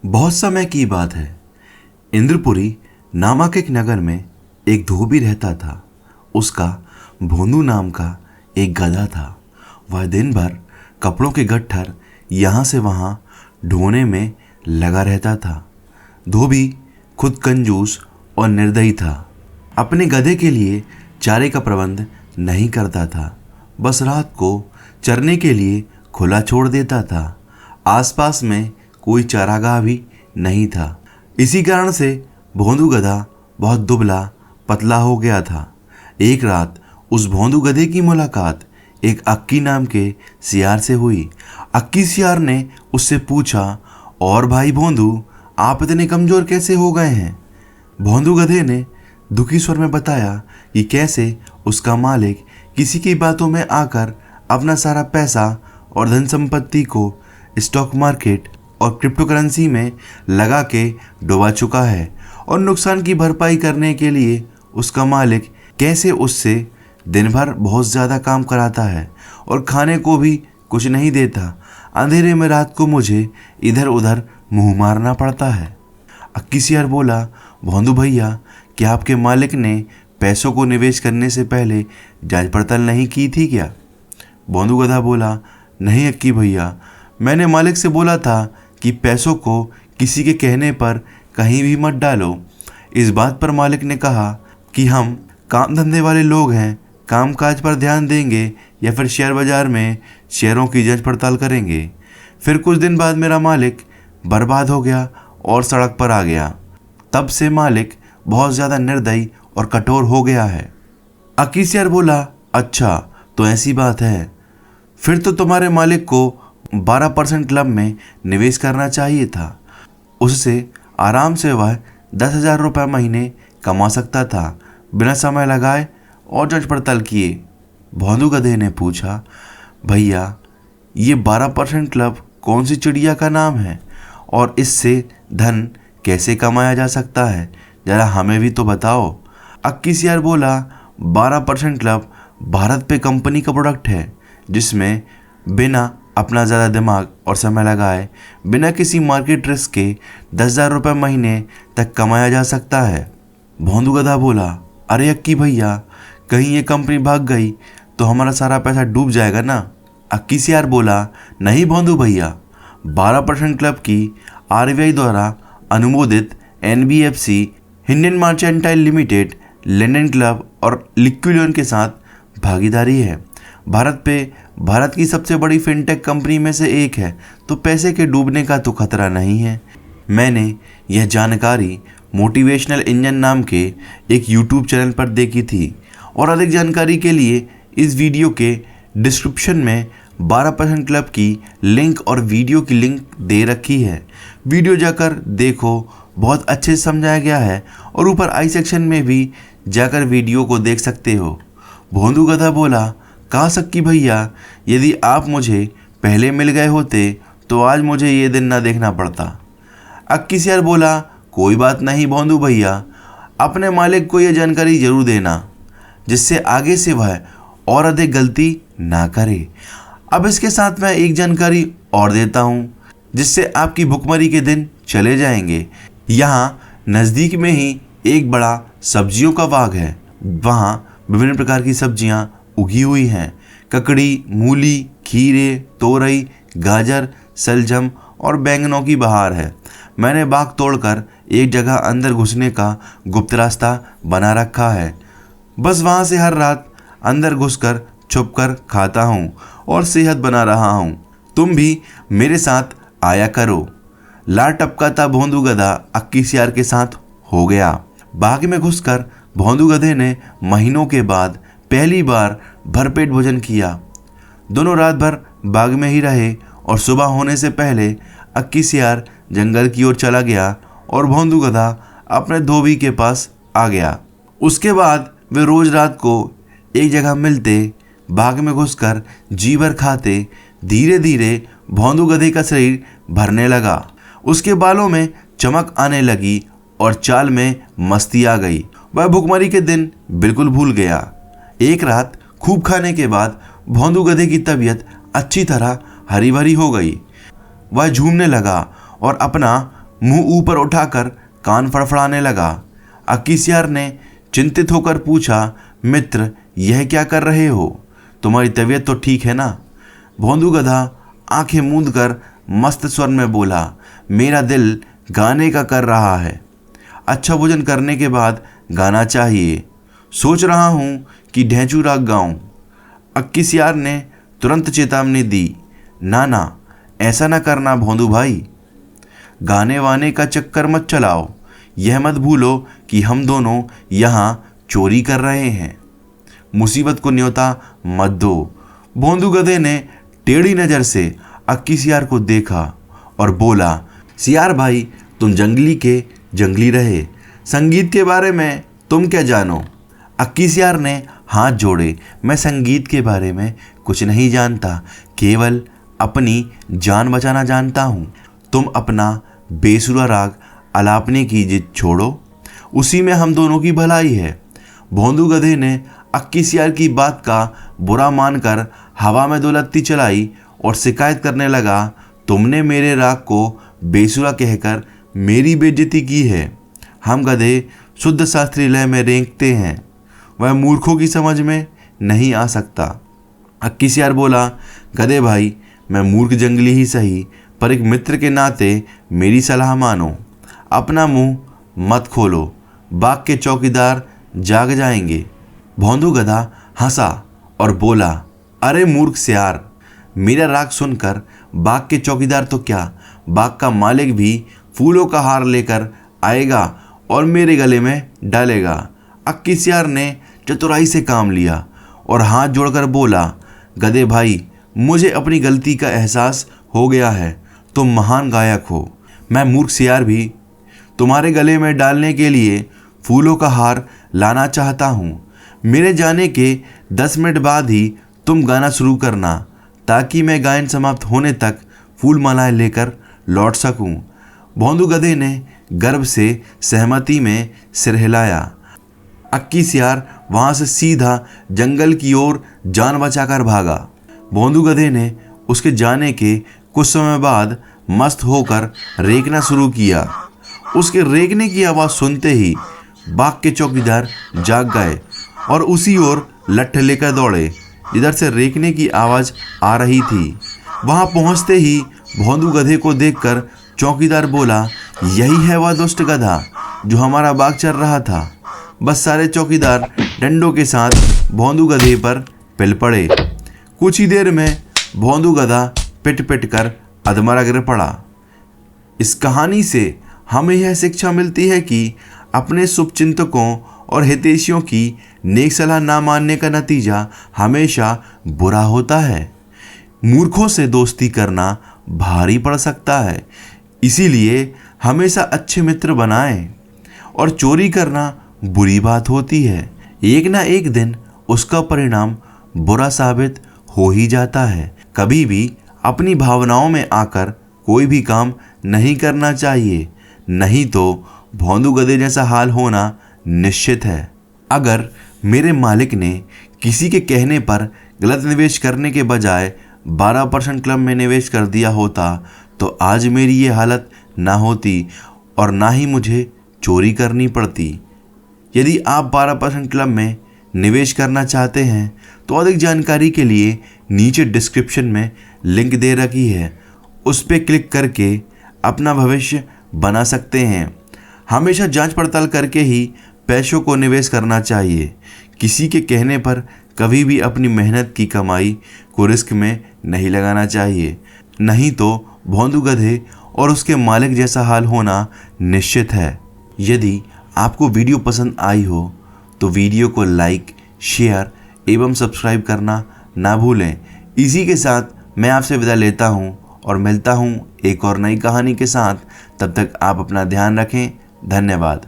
बहुत समय की बात है। इंद्रपुरी नामक एक नगर में एक धोबी रहता था। उसका भोंदू नाम का एक गधा था। वह दिन भर कपड़ों के गट्ठर यहाँ से वहाँ ढोने में लगा रहता था। धोबी खुद कंजूस और निर्दयी था। अपने गधे के लिए चारे का प्रबंध नहीं करता था, बस रात को चरने के लिए खुला छोड़ देता था। आसपास में कोई चारागाह भी नहीं था। इसी कारण से भोंदू गधा बहुत दुबला पतला हो गया था। एक रात उस भोंदू गधे की मुलाकात एक अक्की नाम के सियार से हुई। अक्की सियार ने उससे पूछा, और भाई भोंदू, आप इतने कमज़ोर कैसे हो गए हैं? भोंदू गधे ने दुखी स्वर में बताया कि कैसे उसका मालिक किसी की बातों में आकर अपना सारा पैसा और धन संपत्ति को स्टॉक मार्केट और क्रिप्टो करेंसी में लगा के डुबा चुका है, और नुकसान की भरपाई करने के लिए उसका मालिक कैसे उससे दिन भर बहुत ज़्यादा काम कराता है और खाने को भी कुछ नहीं देता। अंधेरे में रात को मुझे इधर उधर मुंह मारना पड़ता है। अक्की सियार बोला, भोंदू भैया, क्या आपके मालिक ने पैसों को निवेश करने से पहले जांच पड़ताल नहीं की थी क्या? भोंदू गधा बोला, नहीं अक्की भैया, मैंने मालिक से बोला था कि पैसों को किसी के कहने पर कहीं भी मत डालो। इस बात पर मालिक ने कहा कि हम काम धंधे वाले लोग हैं, काम काज पर ध्यान देंगे या फिर शेयर बाजार में शेयरों की जांच पड़ताल करेंगे। फिर कुछ दिन बाद मेरा मालिक बर्बाद हो गया और सड़क पर आ गया। तब से मालिक बहुत ज़्यादा निर्दयी और कठोर हो गया है। अक्की सियार बोला, अच्छा तो ऐसी बात है। फिर तो तुम्हारे मालिक को 12% क्लब में निवेश करना चाहिए था। उससे आराम से वह 10,000 रुपये महीने कमा सकता था, बिना समय लगाए और जांच पड़ताल किए। भोंदू गधे ने पूछा, भैया, ये 12% क्लब कौन सी चिड़िया का नाम है और इससे धन कैसे कमाया जा सकता है? ज़रा हमें भी तो बताओ। अक्की सियार बोला, 12% क्लब भारत पे कंपनी का प्रोडक्ट है, जिसमें बिना अपना ज़्यादा दिमाग और समय लगाए, बिना किसी मार्केट रिस्क के 10,000 रुपये महीने तक कमाया जा सकता है। भोंदू गधा बोला, अरे अक्की भैया, कहीं ये कंपनी भाग गई तो हमारा सारा पैसा डूब जाएगा ना? अक्की सियार बोला, नहीं भोंदू भैया, 12% क्लब की RBI द्वारा अनुमोदित NBFC Indian mercantile limited, London club और लिक्विडियन के साथ भागीदारी है। भारत की सबसे बड़ी फिनटेक कंपनी में से एक है, तो पैसे के डूबने का तो खतरा नहीं है। मैंने यह जानकारी मोटिवेशनल इंजन नाम के एक यूट्यूब चैनल पर देखी थी, और अधिक जानकारी के लिए इस वीडियो के डिस्क्रिप्शन में 12% क्लब की लिंक और वीडियो की लिंक दे रखी है। वीडियो जाकर देखो, बहुत अच्छे से समझाया गया है, और ऊपर आई सेक्शन में भी जाकर वीडियो को देख सकते हो। भोंदू गधा बोला, काश अक्की भैया, यदि आप मुझे पहले मिल गए होते तो आज मुझे ये दिन ना देखना पड़ता। अक्की सियार बोला, कोई बात नहीं भोंदू भैया, अपने मालिक को ये जानकारी जरूर देना, जिससे आगे से वह और अधिक गलती ना करे। अब इसके साथ मैं एक जानकारी और देता हूँ, जिससे आपकी भुखमरी के दिन चले जाएंगे। यहाँ नज़दीक में ही एक बड़ा सब्जियों का बाग है। वहाँ विभिन्न प्रकार की सब्जियाँ उगी हुई हैं। ककड़ी, मूली, खीरे, तोरई, गाजर, सलजम और बैंगनों की बहार है। मैंने बाग तोड़कर एक जगह अंदर घुसने का गुप्त रास्ता बना रखा है। बस वहाँ से हर रात अंदर घुसकर छुपकर खाता हूँ और सेहत बना रहा हूँ। तुम भी मेरे साथ आया करो। लार टपकाता भोंदू गधा अक्की सियार के साथ हो गया। बाग में घुसकर भोंदू गधे ने महीनों के बाद पहली बार भरपेट भोजन किया। दोनों रात भर बाग में ही रहे, और सुबह होने से पहले अक्की सियार जंगल की ओर चला गया और भोंदू गधा अपने धोबी के पास आ गया। उसके बाद वे रोज रात को एक जगह मिलते, बाग में घुसकर जी भर खाते। धीरे धीरे भोंदू गधे का शरीर भरने लगा, उसके बालों में चमक आने लगी और चाल में मस्ती आ गई। वह भुखमरी के दिन बिल्कुल भूल गया। एक रात खूब खाने के बाद भोंदू गधे की तबीयत अच्छी तरह हरी भरी हो गई। वह झूमने लगा और अपना मुंह ऊपर उठाकर कान फड़फड़ाने लगा। अक्कीसियार ने चिंतित होकर पूछा, मित्र यह क्या कर रहे हो? तुम्हारी तबीयत तो ठीक है ना? भोंदू गधा आंखें मूंद कर मस्त स्वर में बोला, मेरा दिल गाने का कर रहा है। अच्छा भोजन करने के बाद गाना चाहिए। सोच रहा हूँ कि ढेंचू राग गाऊं। अक्कीसियार ने तुरंत चेतावनी दी, ना ना, ऐसा ना करना भोंदू भाई, गाने वाने का चक्कर मत चलाओ। यह मत भूलो कि हम दोनों यहाँ चोरी कर रहे हैं। मुसीबत को न्योता मत दो। भोंदू गधे ने टेढ़ी नज़र से अक्कीसियार को देखा और बोला, सियार भाई, तुम जंगली के जंगली रहे, संगीत के बारे में तुम क्या जानो? अक्कीसियार ने हाथ जोड़े, मैं संगीत के बारे में कुछ नहीं जानता, केवल अपनी जान बचाना जानता हूँ। तुम अपना बेसुरा राग अलापने की जिद छोड़ो, उसी में हम दोनों की भलाई है। भोंदू गधे ने अक्कीसियार की बात का बुरा मानकर हवा में दो लत्ती चलाई और शिकायत करने लगा, तुमने मेरे राग को बेसुरा कहकर मेरी बेइज्जती की है। हम गधे शुद्ध शास्त्रीय लय में रेंगते हैं, वह मूर्खों की समझ में नहीं आ सकता। अक्कीसियार बोला, गधे भाई, मैं मूर्ख जंगली ही सही, पर एक मित्र के नाते मेरी सलाह मानो। अपना मुंह मत खोलो, बाग के चौकीदार जाग जाएंगे। भोंदू गधा हंसा और बोला, अरे मूर्ख सियार, मेरा राग सुनकर बाग के चौकीदार तो क्या, बाग का मालिक भी फूलों का हार लेकर आएगा और मेरे गले में डालेगा। अक्कीसियार ने चतुराई से काम लिया और हाथ जोड़कर बोला, गधे भाई, मुझे अपनी गलती का एहसास हो गया है, तुम महान गायक हो। मैं मूर्ख सियार भी तुम्हारे गले में डालने के लिए फूलों का हार लाना चाहता हूँ। मेरे जाने के 10 मिनट बाद ही तुम गाना शुरू करना, ताकि मैं गायन समाप्त होने तक फूल मालाएं लेकर लौट सकूं। भोंदू गधे ने गर्व से सहमति में सिर हिलाया। अक्कीसियार वहाँ से सीधा जंगल की ओर जान बचाकर भागा। भोंदू गधे ने उसके जाने के कुछ समय बाद मस्त होकर रेंकना शुरू किया। उसके रेंकने की आवाज़ सुनते ही बाग के चौकीदार जाग गए और उसी ओर लट्ठ लेकर दौड़े जिधर से रेंकने की आवाज़ आ रही थी। वहां पहुंचते ही भोंदू गधे को देखकर चौकीदार बोला, यही है वह दुष्ट गधा जो हमारा बाग चर रहा था। बस सारे चौकीदार डंडों के साथ भोंदू गधे पर पिल पड़े। कुछ ही देर में भोंदू गधा पिट पिट कर अधमरा गिर पड़ा। इस कहानी से हमें यह शिक्षा मिलती है कि अपने शुभचिंतकों और हितैषियों की नेक सलाह ना मानने का नतीजा हमेशा बुरा होता है। मूर्खों से दोस्ती करना भारी पड़ सकता है, इसीलिए हमेशा अच्छे मित्र बनाएं। और चोरी करना बुरी बात होती है, एक ना एक दिन उसका परिणाम बुरा साबित हो ही जाता है। कभी भी अपनी भावनाओं में आकर कोई भी काम नहीं करना चाहिए, नहीं तो भोंदू गधे जैसा हाल होना निश्चित है। अगर मेरे मालिक ने किसी के कहने पर गलत निवेश करने के बजाय 12% क्लब में निवेश कर दिया होता तो आज मेरी ये हालत ना होती और ना ही मुझे चोरी करनी पड़ती। यदि आप 12% क्लब में निवेश करना चाहते हैं तो अधिक जानकारी के लिए नीचे डिस्क्रिप्शन में लिंक दे रखी है, उस पर क्लिक करके अपना भविष्य बना सकते हैं। हमेशा जांच पड़ताल करके ही पैसों को निवेश करना चाहिए। किसी के कहने पर कभी भी अपनी मेहनत की कमाई को रिस्क में नहीं लगाना चाहिए, नहीं तो भोंदू गधे और उसके मालिक जैसा हाल होना निश्चित है। यदि आपको वीडियो पसंद आई हो तो वीडियो को लाइक, शेयर एवं सब्सक्राइब करना ना भूलें। इसी के साथ मैं आपसे विदा लेता हूं और मिलता हूं एक और नई कहानी के साथ। तब तक आप अपना ध्यान रखें। धन्यवाद।